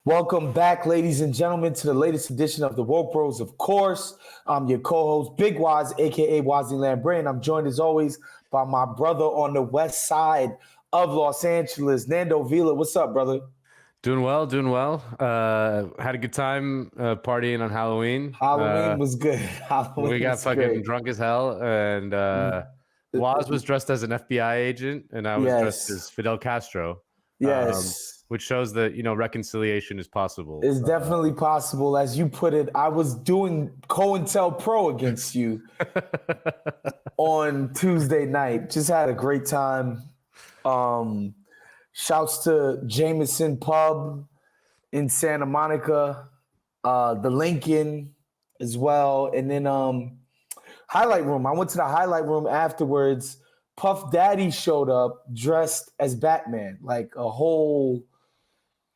Welcome back, ladies and gentlemen, to the latest edition of the Woke Bros. Of course, I'm your co-host, Big Waz, aka Wazzy Lambre, and I'm joined as always by my brother on the west side of Los Angeles, Nando Vila. What's up, brother? Doing well, doing well. Had a good time partying on Halloween. Halloween was good. We Halloween got was fucking great. drunk as hell, and Waz was dressed as an FBI agent, and I was dressed Yes, as Fidel Castro, yes. which shows that reconciliation is possible. It's definitely possible. As you put it, I was doing COINTELPRO against you on Tuesday night. Just had a great time. Um, Shouts to Jameson Pub in Santa Monica, the Lincoln as well, and then Highlight Room. I went to the Highlight Room afterwards. Puff Daddy showed up dressed as Batman, like a whole.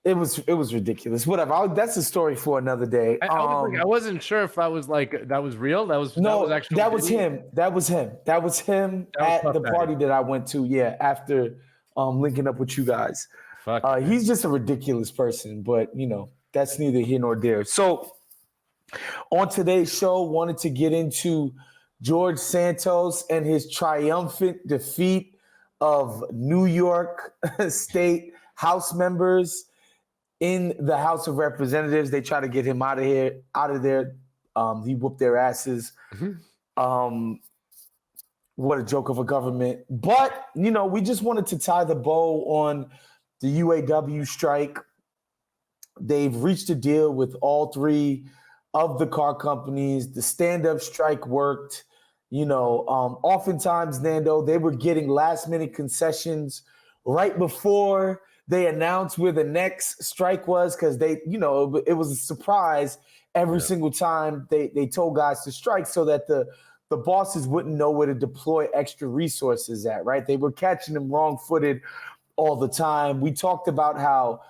It was ridiculous. Whatever. That's a story for another day. I wasn't sure if that was real. That was No, actual. that was him. That was him. That was him at Puff the Daddy. party that I went to. Yeah, after linking up with you guys. Fuck. He's just a ridiculous person, but that's neither here nor there. So on today's show, wanted to get into George Santos and his triumphant defeat of New York State House members in the House of Representatives. They try to get him out of there. He whooped their asses. What a joke of a government. But, we just wanted to tie the bow on the UAW strike. They've reached a deal with all three of the car companies. The stand-up strike worked. Oftentimes, Nando, they were getting last-minute concessions right before they announced where the next strike was, because it was a surprise every single time they told guys to strike, so that the bosses wouldn't know where to deploy extra resources at, right? They were catching them wrong-footed all the time. We talked about how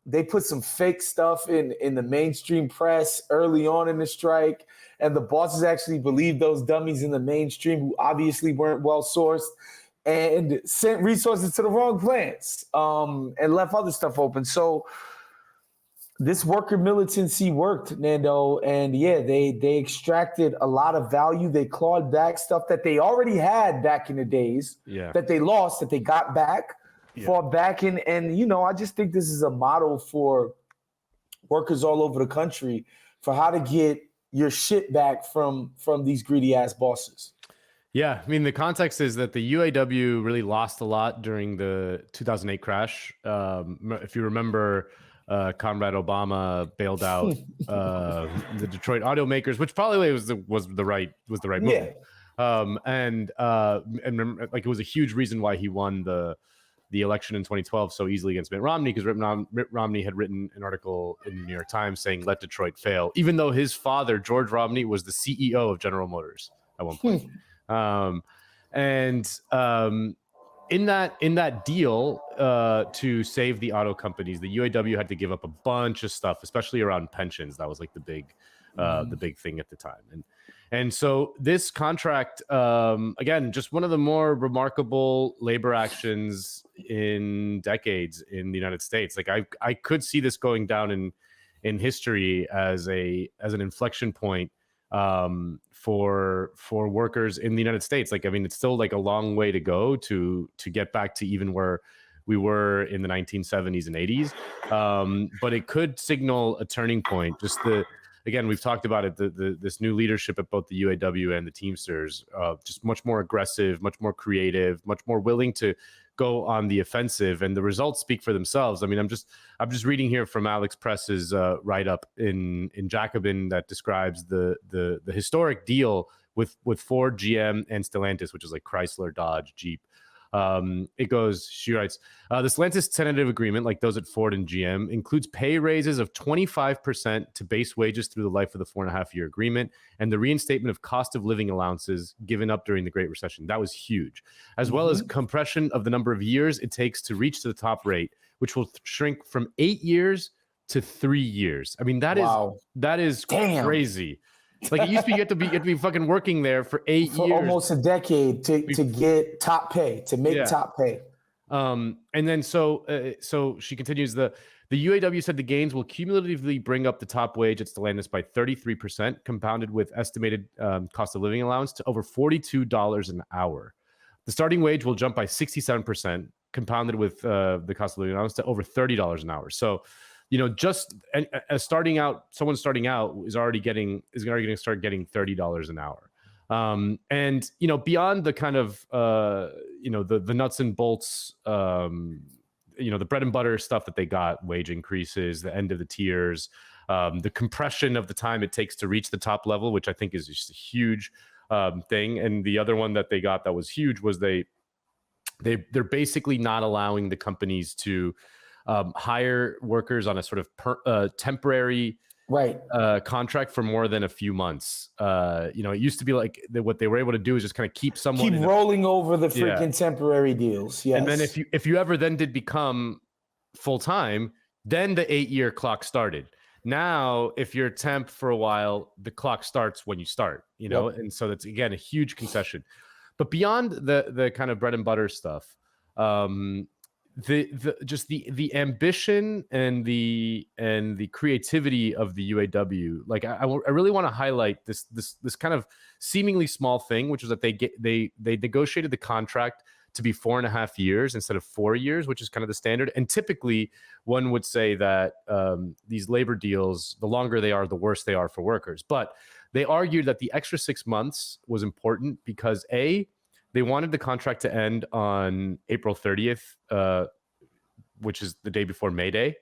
they put some fake stuff in the mainstream press early on in the strike, and the bosses actually believed those dummies in the mainstream who obviously weren't well sourced, and sent resources to the wrong plants, and left other stuff open. So this worker militancy worked, Nando, and they extracted a lot of value. They clawed back stuff that they already had back in the days, that they lost, that they got back, fought back in. And I just think this is a model for workers all over the country for how to get your shit back from these greedy ass bosses. Yeah, I mean, the context is that the UAW really lost a lot during the 2008 crash. If you remember, Comrade Obama bailed out the Detroit automakers, which probably was the right move. And it was a huge reason why he won the election in 2012 so easily against Mitt Romney, because Mitt Romney had written an article in the New York Times saying "Let Detroit fail," even though his father, George Romney, was the CEO of General Motors at one point. In that deal to save the auto companies, the UAW had to give up a bunch of stuff, especially around pensions. That was like the big thing at the time. And so this contract, again, just one of the more remarkable labor actions in decades in the United States. Like I could see this going down in history as an inflection point for workers in the United States. Like, I mean, it's still like a long way to go to get back to even where we were in the 1970s and 80s. But it could signal a turning point. Again, we've talked about it, this new leadership at both the UAW and the Teamsters, just much more aggressive, much more creative, much more willing to go on the offensive, and the results speak for themselves. I mean, I'm just reading here from Alex Press's write-up in Jacobin that describes the historic deal with Ford, GM, and Stellantis, which is like Chrysler, Dodge, Jeep. She writes, the Stellantis tentative agreement, like those at Ford and GM, includes pay raises of 25% to base wages through the life of the 4.5-year agreement, and the reinstatement of cost of living allowances given up during the Great Recession. That was huge, as well as compression of the number of years it takes to reach to the top rate, which will shrink from 8 years to 3 years. I mean, that is crazy. Like, it used to be you had to be fucking working there for 8 years, almost a decade to get top pay, to make top pay. And then so she continues, the The UAW said the gains will cumulatively bring up the top wage at Stellantis by 33%, compounded with estimated cost of living allowance to over $42 an hour. The starting wage will jump by 67%, compounded with the cost of living allowance to over $30 an hour. So, just someone starting out is already going to start getting $30 an hour. And beyond the kind of the nuts and bolts, the bread and butter stuff that they got, wage increases, the end of the tiers, the compression of the time it takes to reach the top level, which I think is just a huge thing. And the other one that they got that was huge was they're basically not allowing the companies to hire workers on a sort of temporary contract for more than a few months. It used to be like what they were able to do is just kind of keep rolling over the freaking temporary deals. Yes. And then if you ever then did become full time, then the 8-year clock started. Now, if you're temp for a while, the clock starts when you start, and so that's, again, a huge concession. But beyond the kind of bread and butter stuff, the ambition and the creativity of the UAW, like I really want to highlight this kind of seemingly small thing, which is that they negotiated the contract to be 4.5 years instead of 4 years, which is kind of the standard. And typically one would say that these labor deals, the longer they are, the worse they are for workers. But they argued that the extra 6 months was important because they wanted the contract to end on April 30th, which is the day before May Day.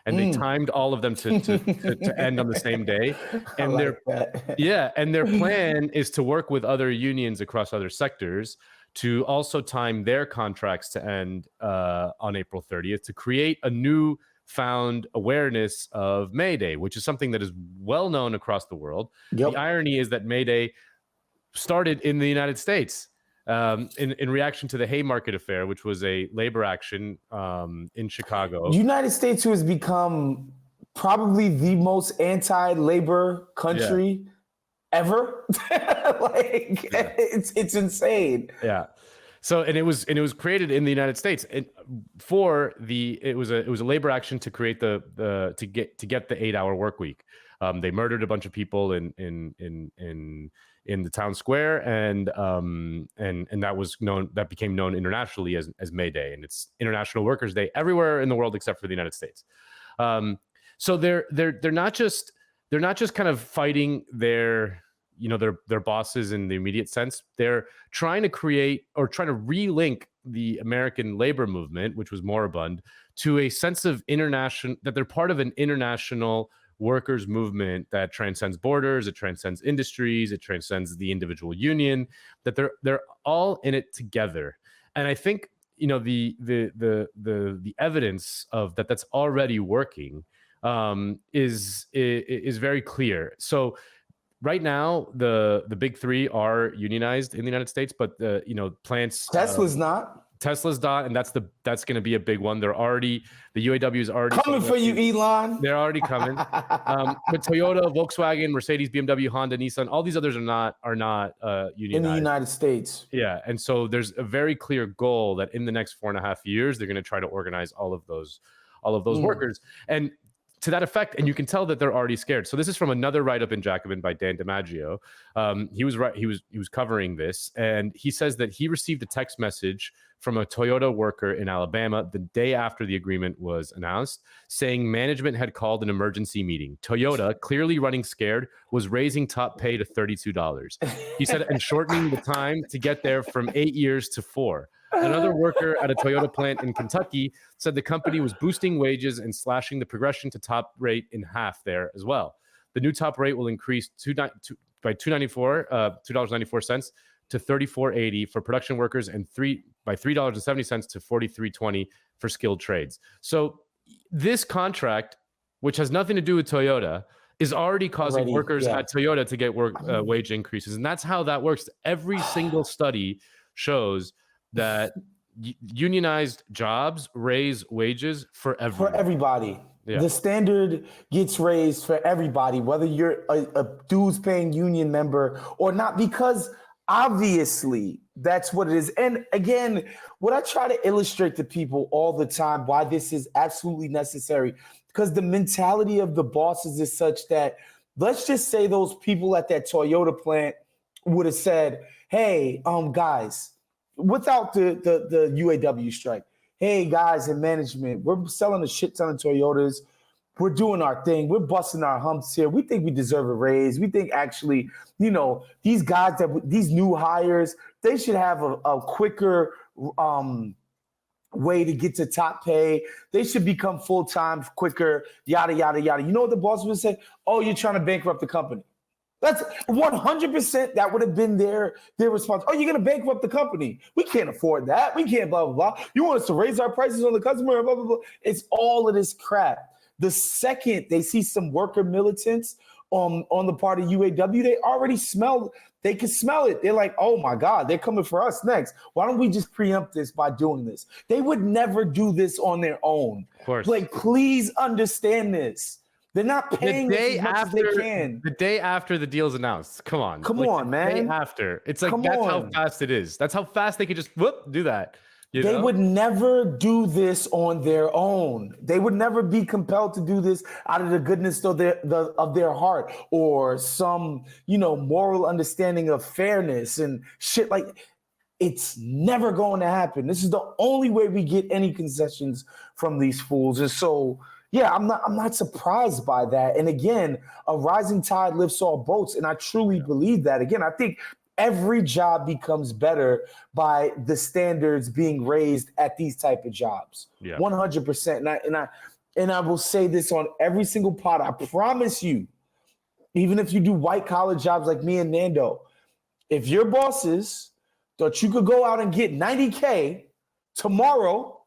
And they timed all of them to end on the same day. And their plan is to work with other unions across other sectors to also time their contracts to end on April 30th to create a new found awareness of May Day, which is something that is well known across the world. Yep. The irony is that May Day started in the United States in reaction to the Haymarket Affair, which was a labor action in Chicago. The United States, who has become probably the most anti-labor country ever. It's insane. Yeah. So and it was created in the United States and it was a labor action to create to get the 8-hour work week. They murdered a bunch of people in the town square, and that became known internationally as May Day, and it's International Workers' Day everywhere in the world except for the United States. So they're not just kind of fighting their bosses in the immediate sense. They're trying to create or trying to relink the American labor movement, which was moribund, to a sense of that they're part of an international workers movement that transcends borders, it transcends industries, it transcends the individual union, that they're all in it together. And I think the evidence of that's already working is very clear. So right now, the big three are unionized in the United States, but plants. Tesla's not. Tesla's not, and that's going to be a big one. The UAW is already coming for you, Elon. They're already coming. But Toyota, Volkswagen, Mercedes, BMW, Honda, Nissan, all these others are not unionized in the United States. Yeah, and so there's a very clear goal that in the next 4.5 years they're going to try to organize all of those workers. And to that effect, and you can tell that they're already scared. So this is from another write-up in Jacobin by Dan DiMaggio. He was covering this, and he says that he received a text message from a Toyota worker in Alabama the day after the agreement was announced, saying management had called an emergency meeting. Toyota, clearly running scared, was raising top pay to $32. He said, and shortening the time to get there from 8 years to 4. Another worker at a Toyota plant in Kentucky said the company was boosting wages and slashing the progression to top rate in half there as well. The new top rate will increase by $2.94 to $34.80 for production workers and by $3.70 to $43.20 for skilled trades. So this contract, which has nothing to do with Toyota, is already causing workers at Toyota to get wage increases. And that's how that works. Every single study shows that unionized jobs raise wages for everyone. For everybody. Yeah. The standard gets raised for everybody, whether you're a dues paying union member or not, because obviously that's what it is. And again, what I try to illustrate to people all the time, why this is absolutely necessary, because the mentality of the bosses is such that, let's just say those people at that Toyota plant would have said, hey, guys, without the UAW strike, hey, guys in management, we're selling a shit ton of Toyotas. We're doing our thing. We're busting our humps here. We think we deserve a raise. We think actually, these guys these new hires, they should have a quicker way to get to top pay. They should become full-time quicker, yada, yada, yada. You know what the boss would say? Oh, you're trying to bankrupt the company. That's 100%. That would have been their response. Oh, you're going to bankrupt the company. We can't afford that. We can't blah, blah, blah. You want us to raise our prices on the customer, blah, blah, blah. It's all of this crap. The second they see some worker militants on the part of UAW, they can smell it. They're like, oh my God, they're coming for us next. Why don't we just preempt this by doing this? They would never do this on their own. Of course. Like, please understand this. They're not paying as much as they can. The day after the deal's announced. Come on, man. The day after. It's like, that's how fast it is. That's how fast they could just do that. They would never do this on their own. They would never be compelled to do this out of the goodness of their heart or some, moral understanding of fairness and shit. Like, it's never going to happen. This is the only way we get any concessions from these fools. And so, yeah, I'm not surprised by that. And again, a rising tide lifts all boats. And I truly believe that. Again, I think every job becomes better by the standards being raised at these type of jobs. 100%. And I will say this on every single pod. I promise you, even if you do white collar jobs like me and Nando, if your bosses thought you could go out and get $90K tomorrow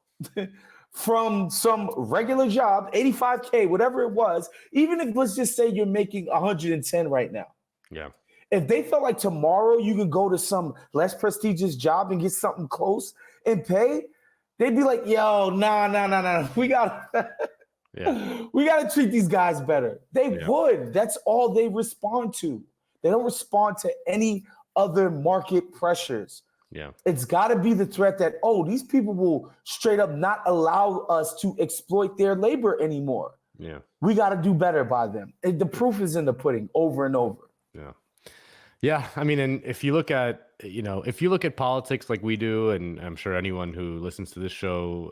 from some regular job, $85K, whatever it was, even if, let's just say, you're making 110 right now. Yeah. If they felt like tomorrow you could go to some less prestigious job and get something close and pay, they'd be like, yo, nah. We gotta treat these guys better. They would. That's all they respond to. They don't respond to any other market pressures. Yeah. It's got to be the threat that, these people will straight up not allow us to exploit their labor anymore. Yeah. We got to do better by them. The proof is in the pudding over and over. Yeah. Yeah, I mean, and if you look at politics like we do, and I'm sure anyone who listens to this show,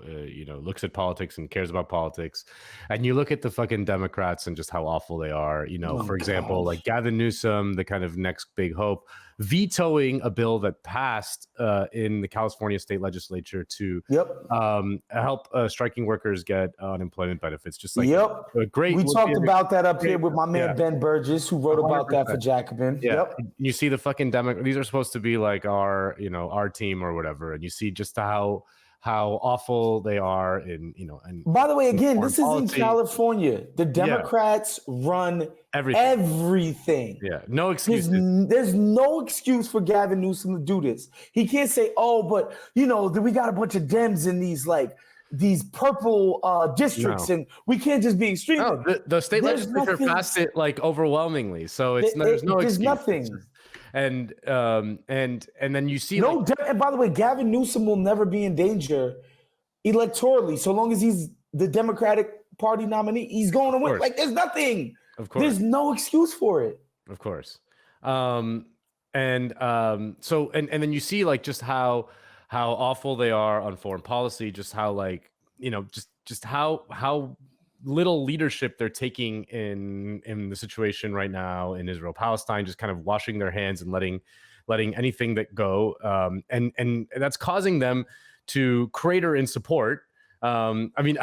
looks at politics and cares about politics, and you look at the fucking Democrats and just how awful they are, for example, like Gavin Newsom, the kind of next big hope, vetoing a bill that passed in the California state legislature to help striking workers get unemployment benefits. Just like a great. We talked about that up here with my man Ben Burgess, who wrote 100%. About that for Jacobin. Yeah. You see the fucking these are supposed to be like our team or whatever, and you see just how awful they are and by the way, again, this is in California. The Democrats run everything. Yeah, no excuses. There's no excuse for Gavin Newsom to do this. He can't say, but we got a bunch of Dems in these purple districts, and we can't just be extreme. No, the state legislature passed it like overwhelmingly, so there's no excuse. There's nothing. And then you see and by the way, Gavin Newsom will never be in danger electorally so long as he's the Democratic Party nominee. He's going to win. Like, there's nothing. Of course, there's no excuse for it. Of course. So then you see like just how awful they are on foreign policy, just how just how little leadership they're taking in the situation right now in Israel, Palestine, just kind of washing their hands and letting anything that go. And that's causing them to crater in support. I mean,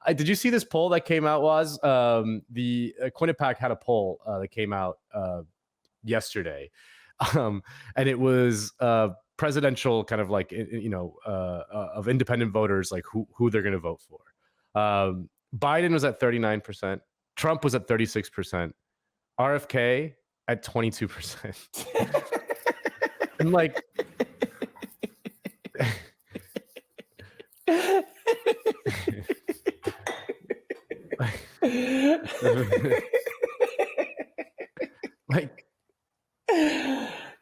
did you see this poll that came out? The Quinnipiac had a poll that came out yesterday, and it was presidential kind of like of independent voters, like who they're going to vote for. Biden was at 39%. Trump was at 36%. RFK at 22%. I'm like, like,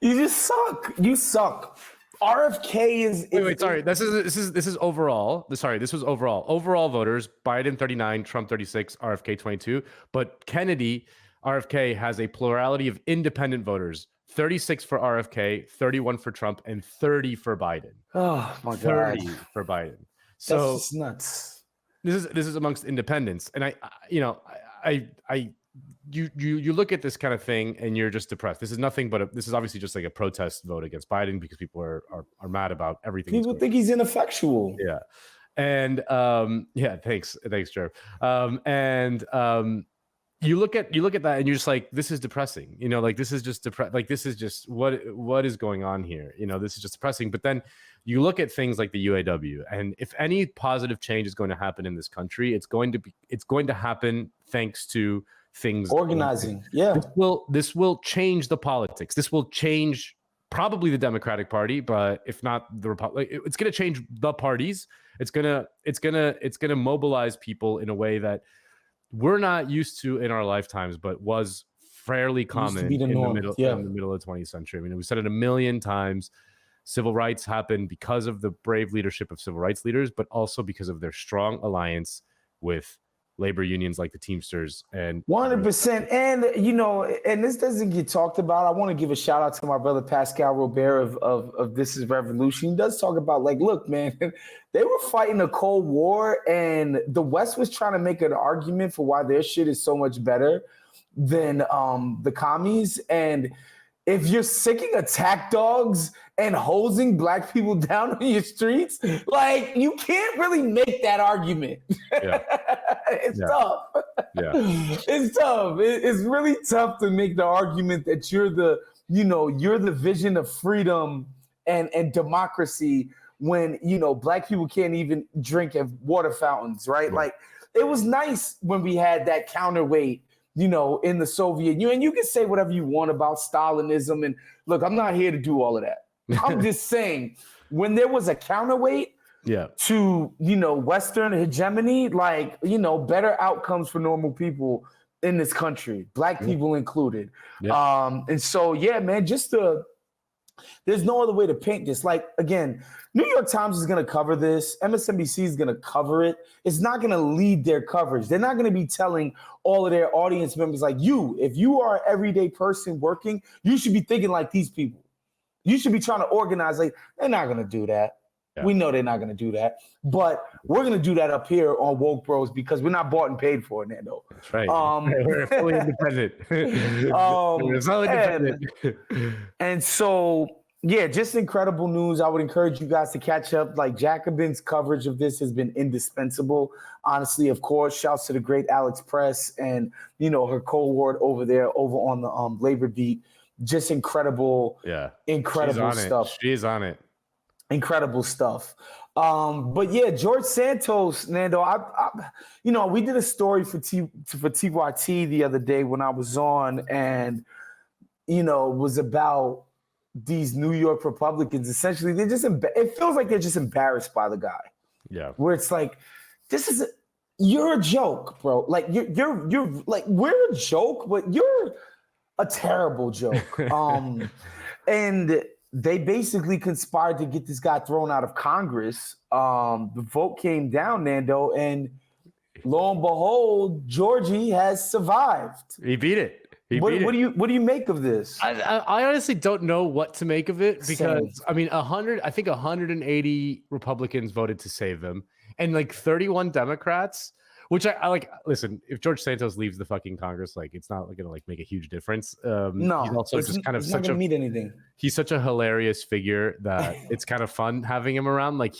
you just suck. You suck. RFK is wait, sorry. This is overall. Sorry, this was overall. Overall voters: Biden 39, Trump 36, RFK 22. But Kennedy, RFK has a plurality of independent voters: 36 for RFK, 31 for Trump, and 30 for Biden. Oh my God, 30 for Biden. So that's just nuts. This is amongst independents, and you look at this kind of thing and you're just depressed. This is nothing but this is obviously just like a protest vote against Biden because people are mad about everything. People think he's ineffectual. Yeah. And thanks, Jared. You look at that and you're just like, this is depressing. Like this is just like this is just what is going on here. This is just depressing. But then you look at things like the UAW, and if any positive change is going to happen in this country, it's going to happen thanks to things organizing. Yeah, this will change the politics. This will change probably the Democratic Party, but if not the Republic, it's going to change the parties. It's going to mobilize people in a way that we're not used to in our lifetimes, but was fairly common in the middle of the 20th century. I mean, we said it a million times. Civil rights happened because of the brave leadership of civil rights leaders, but also because of their strong alliance with labor unions like the Teamsters. And 100%. And, and this doesn't get talked about. I want to give a shout out to my brother Pascal Robert of This Is Revolution. He does talk about, like, look, man, they were fighting a Cold War, and the West was trying to make an argument for why their shit is so much better than the commies. And if you're sicking attack dogs and hosing black people down on your streets, like, you can't really make that argument. Yeah. It's tough. Yeah. It's tough. It's really tough to make the argument that you're the vision of freedom and democracy when, black people can't even drink at water fountains, right? Yeah. Like, it was nice when we had that counterweight, in the Soviet Union. And you can say whatever you want about Stalinism. And look, I'm not here to do all of that. I'm just saying, when there was a counterweight to, Western hegemony, like, better outcomes for normal people in this country, black people included. Yeah. And so, man, there's no other way to paint this. Like, again, New York Times is going to cover this. MSNBC is going to cover it. It's not going to lead their coverage. They're not going to be telling all of their audience members, like, if you are an everyday person working, you should be thinking like these people. You should be trying to organize. Like, they're not going to do that. Yeah. We know they're not going to do that. But we're going to do that up here on Woke Bros because we're not bought and paid for it, Nando. That's right. We're fully independent. We're so independent. And so, just incredible news. I would encourage you guys to catch up. Like, Jacobin's coverage of this has been indispensable. Honestly, of course, shouts to the great Alex Press and, her co-ward over on the Labor Beat. Just incredible, incredible stuff. She's on it. Incredible stuff. But George Santos, Nando, we did a story for TYT the other day when I was on, and, it was about these New York Republicans. Essentially, it feels like they're just embarrassed by the guy. Yeah. Where it's like, you're a joke, bro. Like, you're like, we're a joke, but you're a terrible joke. And they basically conspired to get this guy thrown out of Congress. The vote came down, Nando, and lo and behold, Georgie has survived. He beat it. What do you make of this? I honestly don't know what to make of it because I mean 180 Republicans voted to save him and like 31 Democrats, which I like. Listen, if George Santos leaves the fucking Congress, like it's not gonna like make a huge difference. No, he's also just kind of such a mean anything. He's such a hilarious figure that it's kind of fun having him around. Like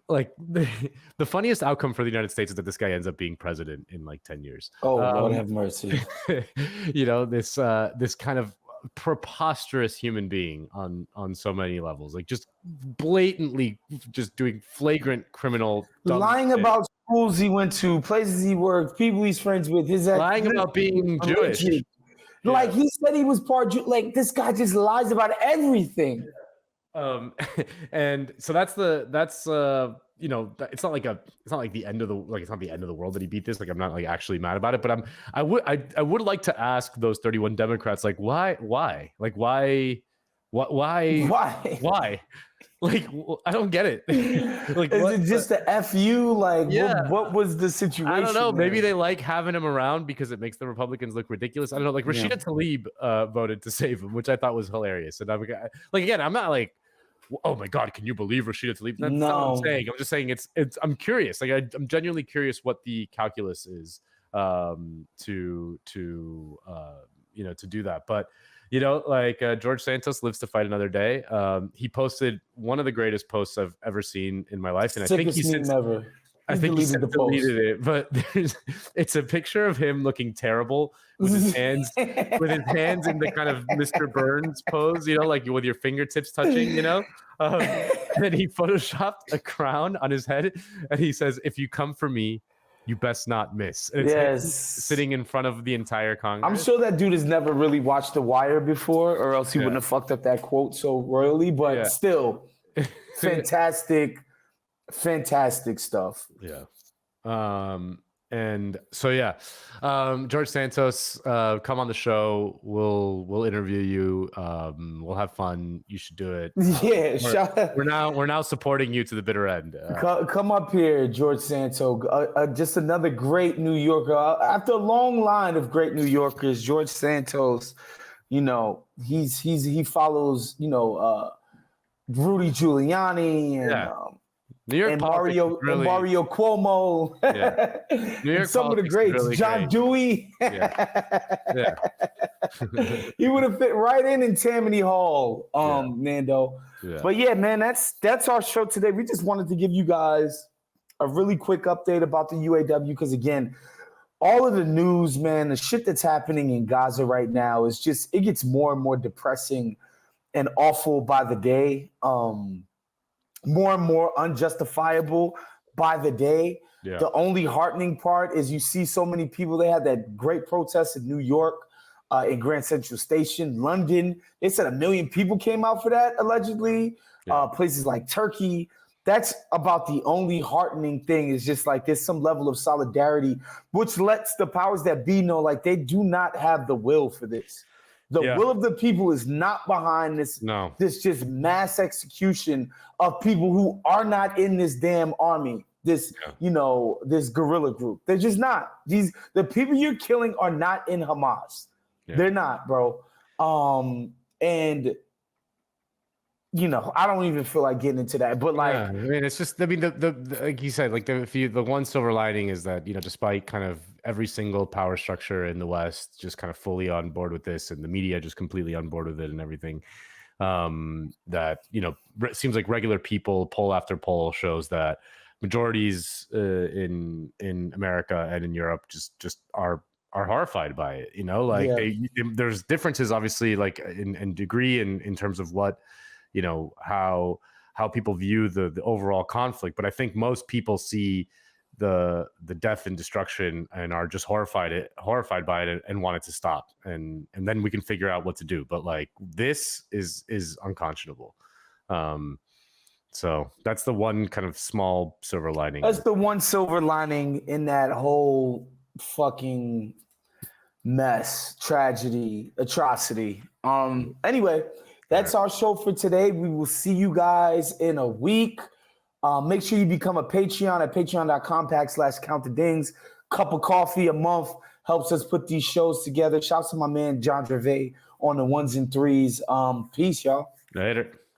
like the funniest outcome for the United States is that this guy ends up being president in like 10 years. Oh, Lord have mercy. This kind of preposterous human being on so many levels, like just blatantly just doing flagrant criminal lying shit. About schools he went to, places he worked, people he's friends with, lying about being Jewish. Like he said he was part Jew. Like this guy just lies about everything. And so it's not the end of the world that he beat this. Like I'm not like actually mad about it, but I would like to ask those 31 Democrats, like why Why? Why? Why? Like, I don't get it. Like, is it just a FU? Like, Yeah. what was the situation? I don't know. there? Maybe they like having him around because it makes the Republicans look ridiculous. I don't know. Like Rashida Tlaib voted to save him, which I thought was hilarious. And like, again, I'm not like, oh my God, can you believe Rashida Tlaib? That's not what I'm saying. I'm just saying it's. I'm curious. Like I'm genuinely curious what the calculus is to do that. But like George Santos lives to fight another day. He posted one of the greatest posts I've ever seen in my life, and I think he's ever. I think he deleted it, but it's a picture of him looking terrible with his hands in the kind of Mr. Burns pose, like with your fingertips touching, and then he photoshopped a crown on his head, and he says, "If you come for me, you best not miss." And it's him sitting in front of the entire Congress. I'm sure that dude has never really watched The Wire before, or else he wouldn't have fucked up that quote so royally. But still, fantastic stuff. Yeah. And so George Santos, come on the show. We'll interview you. We'll have fun. You should do it. Yeah, we're now supporting you to the bitter end. Come up here, George Santos. Just another great New Yorker. After a long line of great New Yorkers, George Santos, he follows Rudy Giuliani and New York and Mario Cuomo. New York some of the greats, really John great. Dewey. He would have fit right in Tammany Hall, Nando. Yeah. But yeah, man, that's our show today. We just wanted to give you guys a really quick update about the UAW because again, all of the news, man, the shit that's happening in Gaza right now is just it gets more and more depressing and awful by the day. More and more unjustifiable by the day. Yeah. The only heartening part is you see so many people. They had that great protest in New York, in Grand Central Station, London. They said 1 million people came out for that, allegedly. Places like Turkey. That's about the only heartening thing is just like there's some level of solidarity, which lets the powers that be know like they do not have the will for this. The will of the people is not behind this. No. This just mass execution of people who are not in this damn army. This, this guerrilla group. They're just not. The people you're killing are not in Hamas. Yeah. They're not, bro. And I don't even feel like getting into that. But like, it's just. The like you said, like the one silver lining is that despite kind of every single power structure in the West just kind of fully on board with this, and the media just completely on board with it and everything, that it seems like regular people, poll after poll shows that majorities in America and in Europe just are horrified by it. There's differences obviously like in degree in terms of what how people view the overall conflict, but I think most people see the death and destruction and are just horrified by it and want it to stop, and then we can figure out what to do. But like this is unconscionable. So that's the one kind of small silver lining. That's the one silver lining in that whole fucking mess, tragedy, atrocity. Anyway, that's our show for today. We will see you guys in a week. Make sure you become a Patreon at patreon.com/countthedings. Cup of coffee a month helps us put these shows together. Shouts to my man John Gervais on the ones and threes. Peace, y'all. Later.